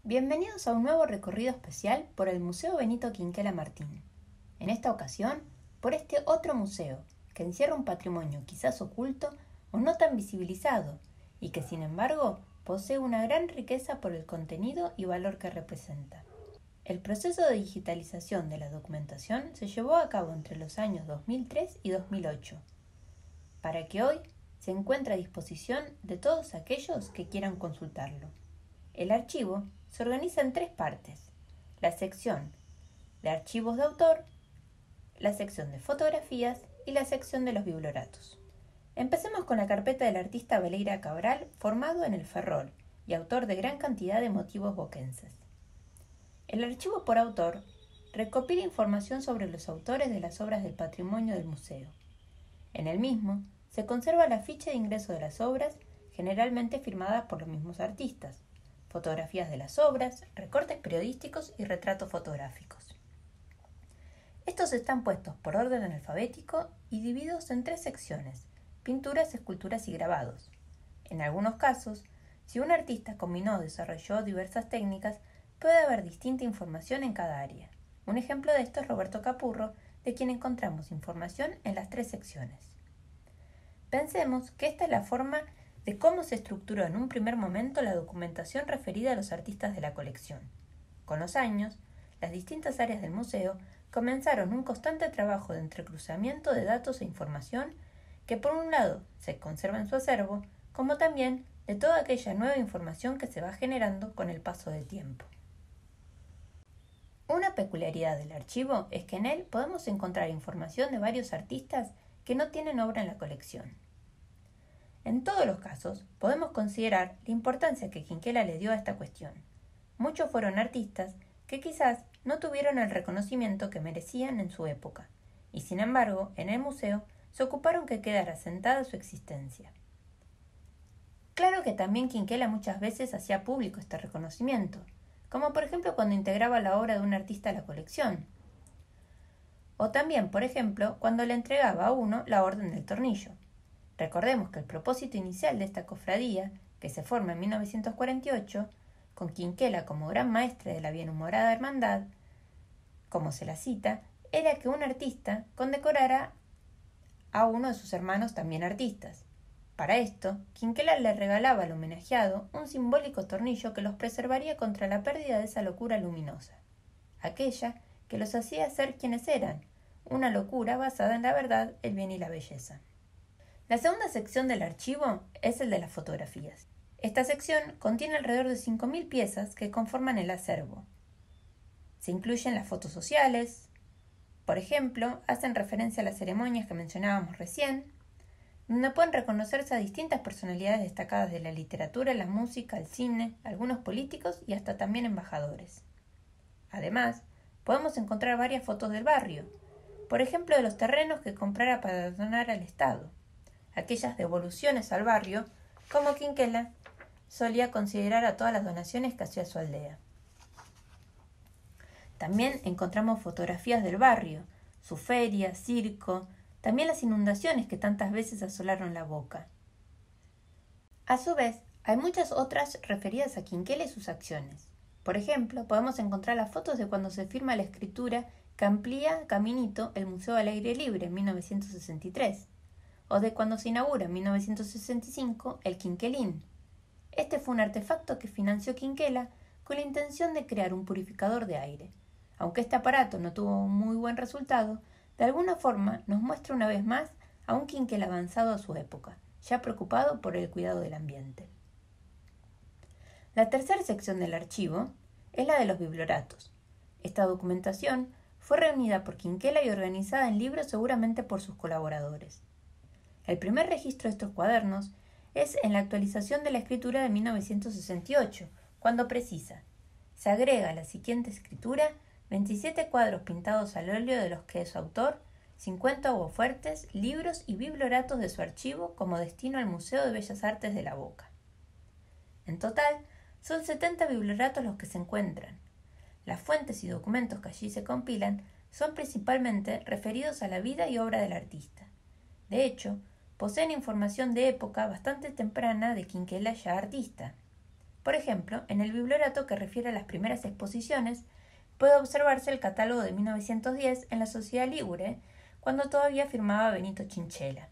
Bienvenidos a un nuevo recorrido especial por el Museo Benito Quinquela Martín. En esta ocasión, por este otro museo, que encierra un patrimonio quizás oculto o no tan visibilizado, y que sin embargo posee una gran riqueza por el contenido y valor que representa. El proceso de digitalización de la documentación se llevó a cabo entre los años 2003 y 2008, para que hoy se encuentre a disposición de todos aquellos que quieran consultarlo. El archivo se organiza en tres partes: la sección de archivos de autor, la sección de fotografías y la sección de los biblioratos. Empecemos con la carpeta del artista Beleira Cabral, formado en el Ferrol y autor de gran cantidad de motivos boquenses. El archivo por autor recopila información sobre los autores de las obras del patrimonio del museo. En el mismo se conserva la ficha de ingreso de las obras, generalmente firmada por los mismos artistas, fotografías de las obras, recortes periodísticos y retratos fotográficos. Estos están puestos por orden alfabético y divididos en tres secciones: pinturas, esculturas y grabados. En algunos casos, si un artista combinó o desarrolló diversas técnicas, puede haber distinta información en cada área. Un ejemplo de esto es Roberto Capurro, de quien encontramos información en las tres secciones. Pensemos que esta es la forma de cómo se estructuró en un primer momento la documentación referida a los artistas de la colección. Con los años, las distintas áreas del museo comenzaron un constante trabajo de entrecruzamiento de datos e información que por un lado se conserva en su acervo, como también de toda aquella nueva información que se va generando con el paso del tiempo. Una peculiaridad del archivo es que en él podemos encontrar información de varios artistas que no tienen obra en la colección. En todos los casos, podemos considerar la importancia que Quinquela le dio a esta cuestión. Muchos fueron artistas que quizás no tuvieron el reconocimiento que merecían en su época, y sin embargo, en el museo se ocuparon que quedara sentada su existencia. Claro que también Quinquela muchas veces hacía público este reconocimiento, como por ejemplo cuando integraba la obra de un artista a la colección, o también, por ejemplo, cuando le entregaba a uno la Orden del Tornillo. Recordemos que el propósito inicial de esta cofradía, que se forma en 1948, con Quinquela como gran maestre de la bienhumorada hermandad, como se la cita, era que un artista condecorara a uno de sus hermanos también artistas. Para esto, Quinquela le regalaba al homenajeado un simbólico tornillo que los preservaría contra la pérdida de esa locura luminosa, aquella que los hacía ser quienes eran, una locura basada en la verdad, el bien y la belleza. La segunda sección del archivo es el de las fotografías. Esta sección contiene alrededor de 5.000 piezas que conforman el acervo. Se incluyen las fotos sociales, por ejemplo, hacen referencia a las ceremonias que mencionábamos recién, donde pueden reconocerse a distintas personalidades destacadas de la literatura, la música, el cine, algunos políticos y hasta también embajadores. Además, podemos encontrar varias fotos del barrio, por ejemplo de los terrenos que comprara para donar al Estado, aquellas devoluciones al barrio, como Quinquela solía considerar a todas las donaciones que hacía a su aldea. También encontramos fotografías del barrio, su feria, circo, también las inundaciones que tantas veces asolaron la Boca. A su vez, hay muchas otras referidas a Quinquela y sus acciones. Por ejemplo, podemos encontrar las fotos de cuando se firma la escritura que amplía Caminito el Museo al Aire Libre en 1963, o de cuando se inaugura en 1965 el Quinquelín. Este fue un artefacto que financió Quinquela con la intención de crear un purificador de aire. Aunque este aparato no tuvo un muy buen resultado, de alguna forma nos muestra una vez más a un Quinquela avanzado a su época, ya preocupado por el cuidado del ambiente. La tercera sección del archivo es la de los biblioratos. Esta documentación fue reunida por Quinquela y organizada en libros seguramente por sus colaboradores. El primer registro de estos cuadernos es en la actualización de la escritura de 1968, cuando precisa: se agrega a la siguiente escritura 27 cuadros pintados al óleo de los que es autor, 50 aguafuertes, libros y biblioratos de su archivo como destino al Museo de Bellas Artes de la Boca. En total, son 70 biblioratos los que se encuentran. Las fuentes y documentos que allí se compilan son principalmente referidos a la vida y obra del artista. De hecho, poseen información de época bastante temprana de Quinquela ya artista. Por ejemplo, en el bibliorato que refiere a las primeras exposiciones, puede observarse el catálogo de 1910 en la Sociedad Ligure, cuando todavía firmaba Benito Chinchilla.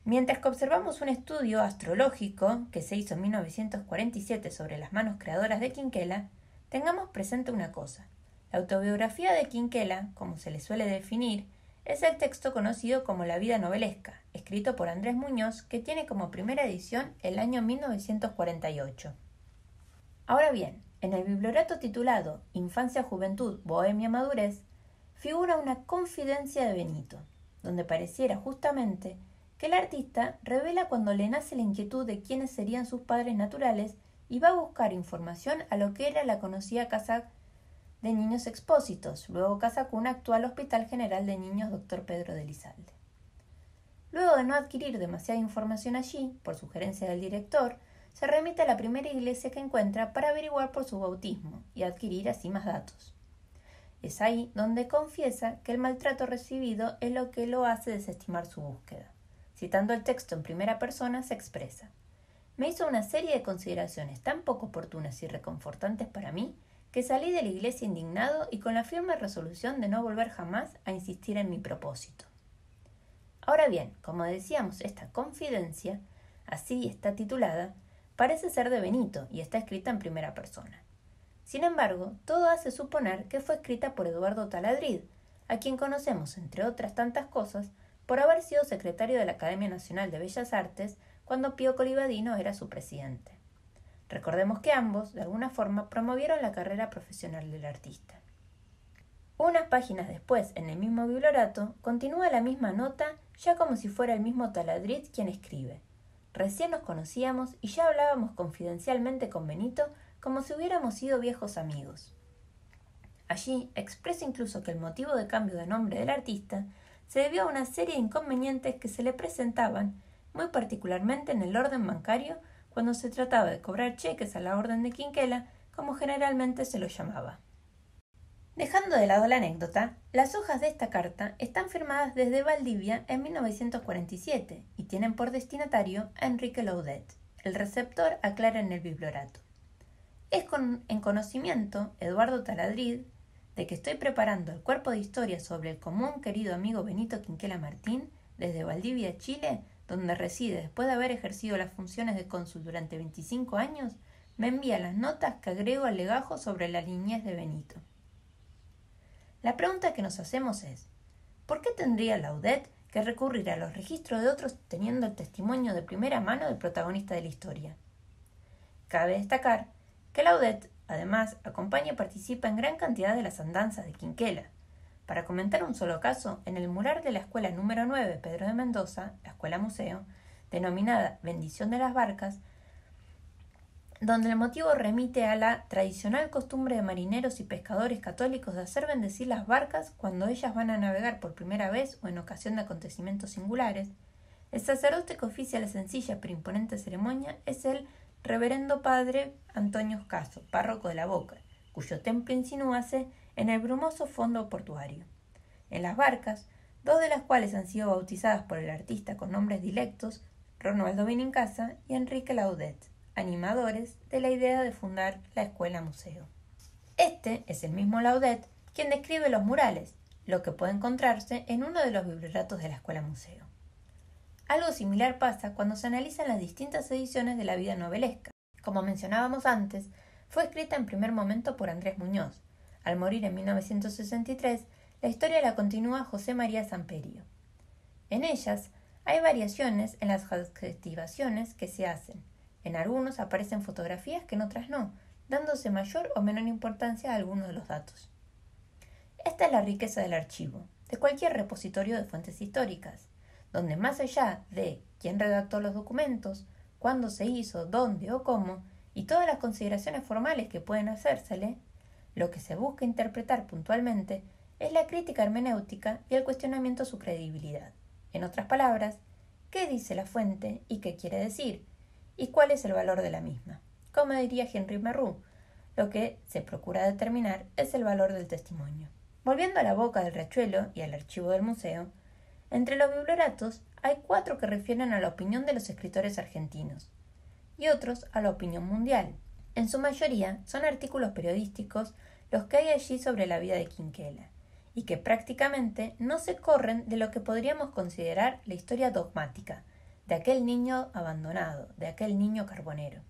Mientras que observamos un estudio astrológico que se hizo en 1947 sobre las manos creadoras de Quinquela, tengamos presente una cosa. La autobiografía de Quinquela, como se le suele definir, es el texto conocido como La vida novelesca, escrito por Andrés Muñoz, que tiene como primera edición el año 1948. Ahora bien, en el bibliorato titulado Infancia, Juventud, Bohemia, Madurez, figura una confidencia de Benito, donde pareciera justamente que el artista revela cuando le nace la inquietud de quiénes serían sus padres naturales y va a buscar información a lo que era la conocida Casa de Niños Expósitos, luego Casa Cuna, actual Hospital General de Niños Dr. Pedro de Elizalde. Luego de no adquirir demasiada información allí, por sugerencia del director, se remite a la primera iglesia que encuentra para averiguar por su bautismo y adquirir así más datos. Es ahí donde confiesa que el maltrato recibido es lo que lo hace desestimar su búsqueda. Citando el texto en primera persona, se expresa: «Me hizo una serie de consideraciones tan poco oportunas y reconfortantes para mí que salí de la iglesia indignado y con la firme resolución de no volver jamás a insistir en mi propósito». Ahora bien, como decíamos, esta confidencia, así está titulada, parece ser de Benito y está escrita en primera persona. Sin embargo, todo hace suponer que fue escrita por Eduardo Taladrid, a quien conocemos, entre otras tantas cosas, por haber sido secretario de la Academia Nacional de Bellas Artes cuando Pío Colivadino era su presidente. Recordemos que ambos, de alguna forma, promovieron la carrera profesional del artista. Unas páginas después, en el mismo bibliorato, continúa la misma nota, ya como si fuera el mismo Taladrid quien escribe: «Recién nos conocíamos y ya hablábamos confidencialmente con Benito como si hubiéramos sido viejos amigos». Allí expresa incluso que el motivo de cambio de nombre del artista se debió a una serie de inconvenientes que se le presentaban, muy particularmente en el orden bancario, cuando se trataba de cobrar cheques a la orden de Quinquela, como generalmente se lo llamaba. Dejando de lado la anécdota, las hojas de esta carta están firmadas desde Valdivia en 1947 y tienen por destinatario a Enrique Laudet. El receptor aclara en el bibliorato: «Es en conocimiento, Eduardo Taladrid, de que estoy preparando el cuerpo de historia sobre el común querido amigo Benito Quinquela Martín, desde Valdivia, Chile, donde reside después de haber ejercido las funciones de cónsul durante 25 años, me envía las notas que agrego al legajo sobre la niñez de Benito». La pregunta que nos hacemos es: ¿por qué tendría Laudet que recurrir a los registros de otros teniendo el testimonio de primera mano del protagonista de la historia? Cabe destacar que Laudet, además, acompaña y participa en gran cantidad de las andanzas de Quinquela. Para comentar un solo caso, en el mural de la escuela número 9 Pedro de Mendoza, la escuela museo, denominada Bendición de las Barcas, donde el motivo remite a la tradicional costumbre de marineros y pescadores católicos de hacer bendecir las barcas cuando ellas van a navegar por primera vez o en ocasión de acontecimientos singulares, el sacerdote que oficia la sencilla pero imponente ceremonia es el reverendo padre Antonio Oscaso, párroco de La Boca, cuyo templo insinúase en el brumoso fondo portuario. En las barcas, dos de las cuales han sido bautizadas por el artista con nombres dilectos, Ronaldo Benincasa y Enrique Laudet, animadores de la idea de fundar la escuela museo. Este es el mismo Laudet quien describe los murales, lo que puede encontrarse en uno de los biblioratos de la escuela museo. Algo similar pasa cuando se analizan las distintas ediciones de la vida novelesca. Como mencionábamos antes, fue escrita en primer momento por Andrés Muñoz. Al morir en 1963, la historia la continúa José María Samperio. En ellas hay variaciones en las adjetivaciones que se hacen. En algunos aparecen fotografías que en otras no, dándose mayor o menor importancia a algunos de los datos. Esta es la riqueza del archivo, de cualquier repositorio de fuentes históricas, donde más allá de quién redactó los documentos, cuándo se hizo, dónde o cómo, y todas las consideraciones formales que pueden hacérsele, lo que se busca interpretar puntualmente es la crítica hermenéutica y el cuestionamiento a su credibilidad. En otras palabras, ¿qué dice la fuente y qué quiere decir? ¿Y cuál es el valor de la misma? Como diría Henry Merroux, lo que se procura determinar es el valor del testimonio. Volviendo a La Boca del Riachuelo y al archivo del museo, entre los biblioratos hay 4 que refieren a la opinión de los escritores argentinos. y otros a la opinión mundial. En su mayoría son artículos periodísticos los que hay allí sobre la vida de Quinquela, y que prácticamente no se corren de lo que podríamos considerar la historia dogmática, de aquel niño abandonado, de aquel niño carbonero.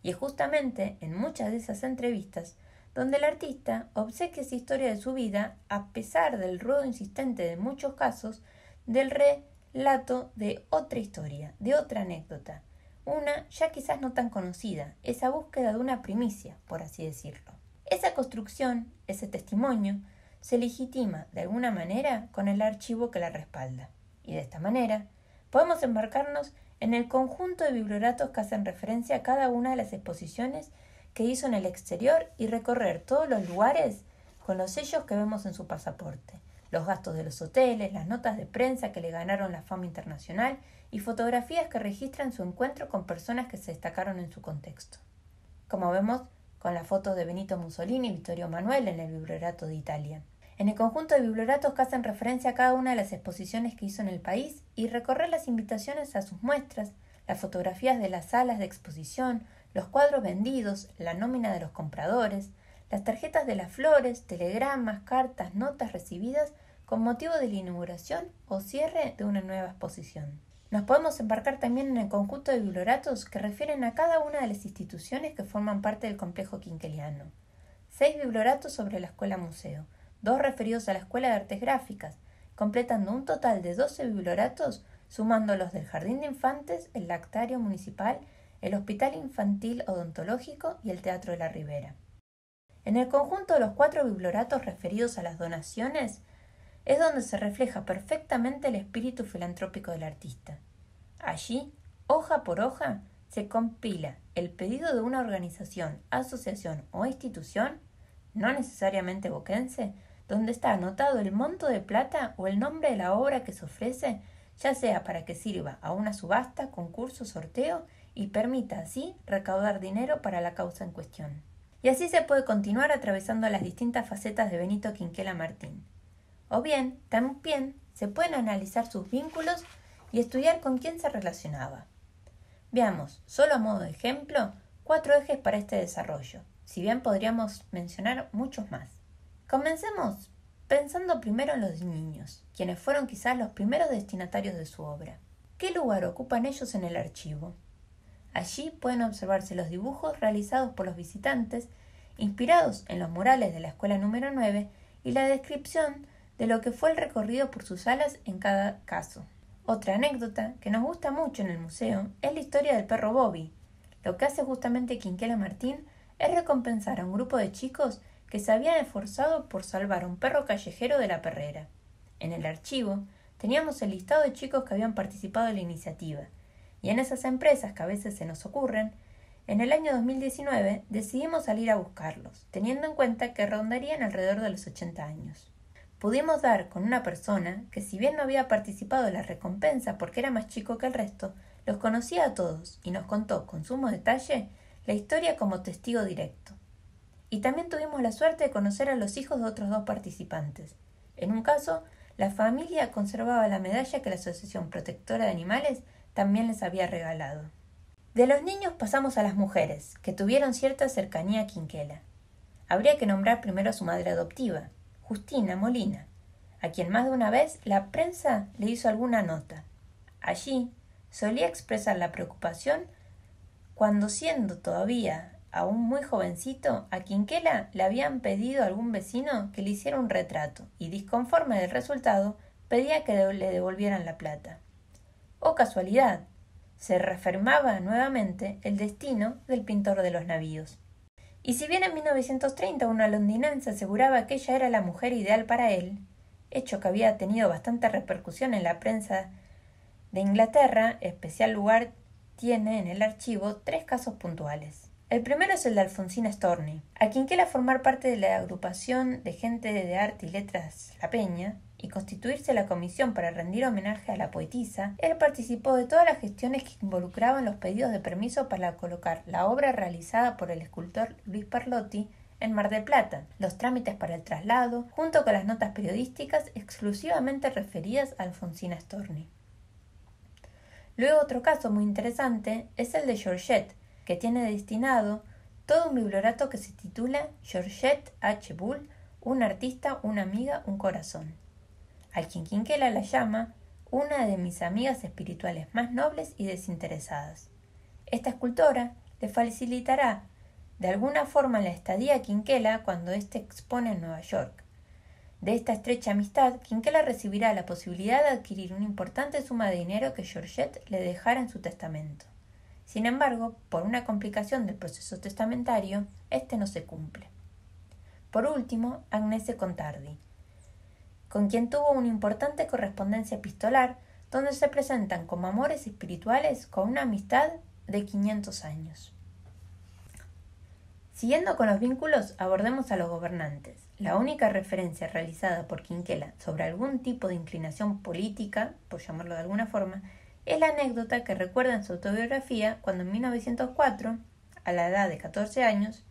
Y es justamente en muchas de esas entrevistas donde el artista obsequia esa historia de su vida, a pesar del ruedo insistente de muchos casos, del relato de otra historia, de otra anécdota, una ya quizás no tan conocida, esa búsqueda de una primicia, por así decirlo. Esa construcción, ese testimonio, se legitima de alguna manera con el archivo que la respalda. Y de esta manera podemos embarcarnos en el conjunto de biblioratos que hacen referencia a cada una de las exposiciones que hizo en el exterior y recorrer todos los lugares con los sellos que vemos en su pasaporte, los gastos de los hoteles, las notas de prensa que le ganaron la fama internacional y fotografías que registran su encuentro con personas que se destacaron en su contexto. Como vemos con las fotos de Benito Mussolini y Vittorio Emanuele en el Bibliorato de Italia. En el conjunto de biblioratos que hacen referencia a cada una de las exposiciones que hizo en el país y recorrer las invitaciones a sus muestras, las fotografías de las salas de exposición, los cuadros vendidos, la nómina de los compradores, las tarjetas de las flores, telegramas, cartas, notas recibidas con motivo de la inauguración o cierre de una nueva exposición. Nos podemos embarcar también en el conjunto de biblioratos que refieren a cada una de las instituciones que forman parte del complejo quinqueliano. 6 biblioratos sobre la Escuela Museo, 2 referidos a la Escuela de Artes Gráficas, completando un total de 12 biblioratos, sumando los del Jardín de Infantes, el Lactario Municipal, el Hospital Infantil Odontológico y el Teatro de la Ribera. En el conjunto de los 4 biblioratos referidos a las donaciones, es donde se refleja perfectamente el espíritu filantrópico del artista. Allí, hoja por hoja, se compila el pedido de una organización, asociación o institución, no necesariamente boquense, donde está anotado el monto de plata o el nombre de la obra que se ofrece, ya sea para que sirva a una subasta, concurso, sorteo y permita así recaudar dinero para la causa en cuestión. Y así se puede continuar atravesando las distintas facetas de Benito Quinquela Martín. O bien, también se pueden analizar sus vínculos y estudiar con quién se relacionaba. Veamos, solo a modo de ejemplo, 4 ejes para este desarrollo, si bien podríamos mencionar muchos más. Comencemos pensando primero en los niños, quienes fueron quizás los primeros destinatarios de su obra. ¿Qué lugar ocupan ellos en el archivo? Allí pueden observarse los dibujos realizados por los visitantes, inspirados en los murales de la escuela número 9 y la descripción de lo que fue el recorrido por sus salas en cada caso. Otra anécdota que nos gusta mucho en el museo es la historia del perro Bobby. Lo que hace justamente Quinquela Martín es recompensar a un grupo de chicos que se habían esforzado por salvar a un perro callejero de la perrera. En el archivo teníamos el listado de chicos que habían participado en la iniciativa, y en esas empresas que a veces se nos ocurren, en el año 2019 decidimos salir a buscarlos, teniendo en cuenta que rondarían alrededor de los 80 años. Pudimos dar con una persona que, si bien no había participado en la recompensa porque era más chico que el resto, los conocía a todos y nos contó con sumo detalle la historia como testigo directo. Y también tuvimos la suerte de conocer a los hijos de otros 2 participantes. En un caso, la familia conservaba la medalla que la Asociación Protectora de Animales también les había regalado. De los niños pasamos a las mujeres, que tuvieron cierta cercanía a Quinquela. Habría que nombrar primero a su madre adoptiva, Justina Molina, a quien más de una vez la prensa le hizo alguna nota. Allí solía expresar la preocupación cuando, siendo todavía aún muy jovencito, a Quinquela le habían pedido a algún vecino que le hiciera un retrato y, disconforme del resultado, pedía que le devolvieran la plata. ¡Oh casualidad! Se reafirmaba nuevamente el destino del pintor de los navíos. Y si bien en 1930 una londinense aseguraba que ella era la mujer ideal para él, hecho que había tenido bastante repercusión en la prensa de Inglaterra, especial lugar tiene en el archivo 3 casos puntuales. El primero es el de Alfonsina Storni, a quien quiera formar parte de la agrupación de gente de arte y letras La Peña y constituirse la comisión para rendir homenaje a la poetisa. Él participó de todas las gestiones que involucraban los pedidos de permiso para colocar la obra realizada por el escultor Luis Perlotti en Mar del Plata, los trámites para el traslado, junto con las notas periodísticas exclusivamente referidas a Alfonsina Storni. Luego otro caso muy interesante es el de Georgette, que tiene destinado todo un bibliorato que se titula Georgette H. Bull, un artista, una amiga, un corazón, al quien Quinquela la llama una de mis amigas espirituales más nobles y desinteresadas. Esta escultora le facilitará de alguna forma la estadía a Quinquela cuando éste expone en Nueva York. De esta estrecha amistad, Quinquela recibirá la posibilidad de adquirir una importante suma de dinero que Georgette le dejara en su testamento. Sin embargo, por una complicación del proceso testamentario, este no se cumple. Por último, Agnese Contardi, con quien tuvo una importante correspondencia epistolar donde se presentan como amores espirituales con una amistad de 500 años. Siguiendo con los vínculos, abordemos a los gobernantes. La única referencia realizada por Quinquela sobre algún tipo de inclinación política, por llamarlo de alguna forma, es la anécdota que recuerda en su autobiografía cuando en 1904, a la edad de 14 años,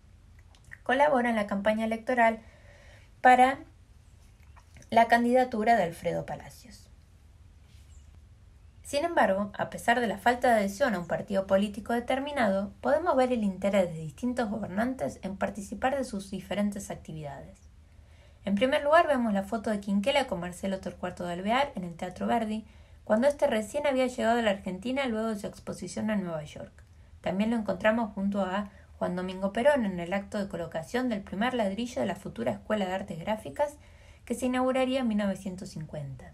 colabora en la campaña electoral para la candidatura de Alfredo Palacios. Sin embargo, a pesar de la falta de adhesión a un partido político determinado, podemos ver el interés de distintos gobernantes en participar de sus diferentes actividades. En primer lugar, vemos la foto de Quinquela con Marcelo Torcuato de Alvear en el Teatro Verdi, cuando éste recién había llegado a la Argentina luego de su exposición en Nueva York. También lo encontramos junto a Juan Domingo Perón en el acto de colocación del primer ladrillo de la futura Escuela de Artes Gráficas que se inauguraría en 1950.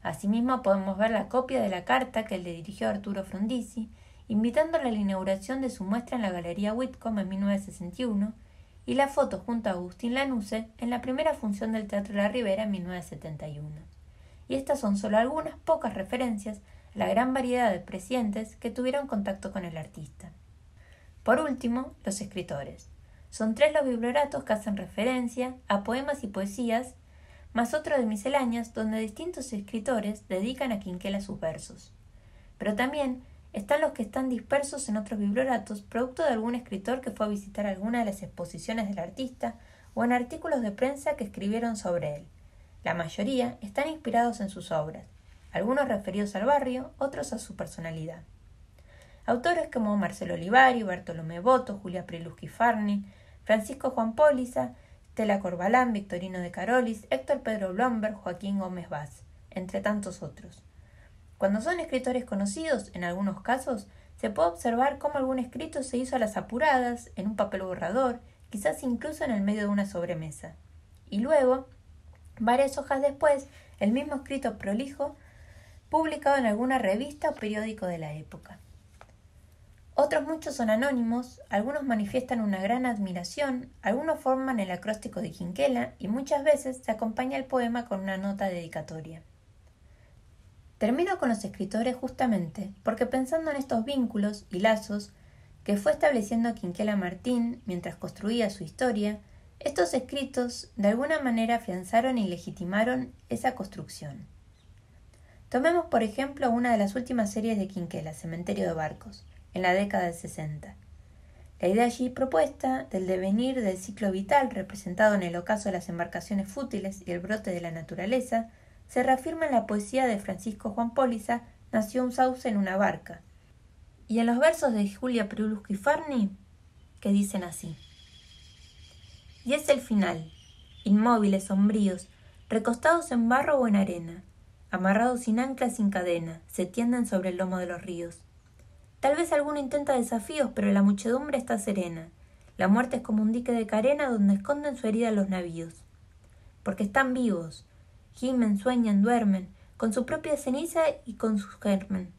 Asimismo, podemos ver la copia de la carta que le dirigió a Arturo Frondizi, invitándole a la inauguración de su muestra en la Galería Whitcomb en 1961, y la foto junto a Agustín Lanusse en la primera función del Teatro La Ribera en 1971. Y estas son solo algunas pocas referencias a la gran variedad de presidentes que tuvieron contacto con el artista. Por último, los escritores. Son 3 los biblioratos que hacen referencia a poemas y poesías, más otro de misceláneas donde distintos escritores dedican a Quinquela sus versos. Pero también están los que están dispersos en otros biblioratos, producto de algún escritor que fue a visitar alguna de las exposiciones del artista o en artículos de prensa que escribieron sobre él. La mayoría están inspirados en sus obras, algunos referidos al barrio, otros a su personalidad. Autores como Marcelo Olivari, Bartolomé Botto, Julia Priluschi Farni, Francisco Juan Póliza, Stella Corbalán, Victorino de Carolis, Héctor Pedro Blomberg, Joaquín Gómez Vaz, entre tantos otros. Cuando son escritores conocidos, en algunos casos, se puede observar cómo algún escrito se hizo a las apuradas, en un papel borrador, quizás incluso en el medio de una sobremesa. Y luego, varias hojas después, el mismo escrito prolijo, publicado en alguna revista o periódico de la época. Otros muchos son anónimos, algunos manifiestan una gran admiración, algunos forman el acróstico de Quinquela y muchas veces se acompaña el poema con una nota dedicatoria. Termino con los escritores justamente porque pensando en estos vínculos y lazos que fue estableciendo Quinquela Martín mientras construía su historia, estos escritos de alguna manera afianzaron y legitimaron esa construcción. Tomemos por ejemplo una de las últimas series de Quinquela, Cementerio de Barcos, en la década del 60. La idea allí propuesta del devenir del ciclo vital representado en el ocaso de las embarcaciones fútiles y el brote de la naturaleza se reafirma en la poesía de Francisco Juan Póliza, Nació un sauce en una barca, y en los versos de Julia Priluschi Farni, que dicen así: y es el final, inmóviles, sombríos, recostados en barro o en arena, amarrados sin ancla, sin cadena, se tienden sobre el lomo de los ríos. Tal vez alguno intenta desafíos, pero la muchedumbre está serena. La muerte es como un dique de carena donde esconden su herida los navíos. Porque están vivos, gimen, sueñan, duermen, con su propia ceniza y con su germen.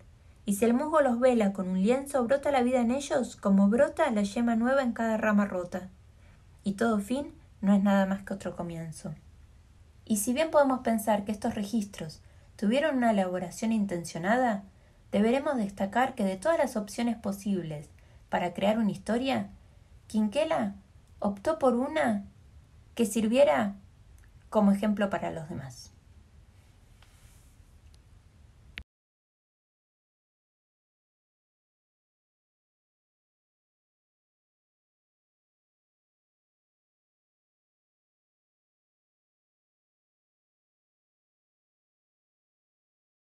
Y si el musgo los vela con un lienzo, brota la vida en ellos, como brota la yema nueva en cada rama rota. Y todo fin no es nada más que otro comienzo. Y si bien podemos pensar que estos registros tuvieron una elaboración intencionada, deberemos destacar que de todas las opciones posibles para crear una historia, Quinquela optó por una que sirviera como ejemplo para los demás.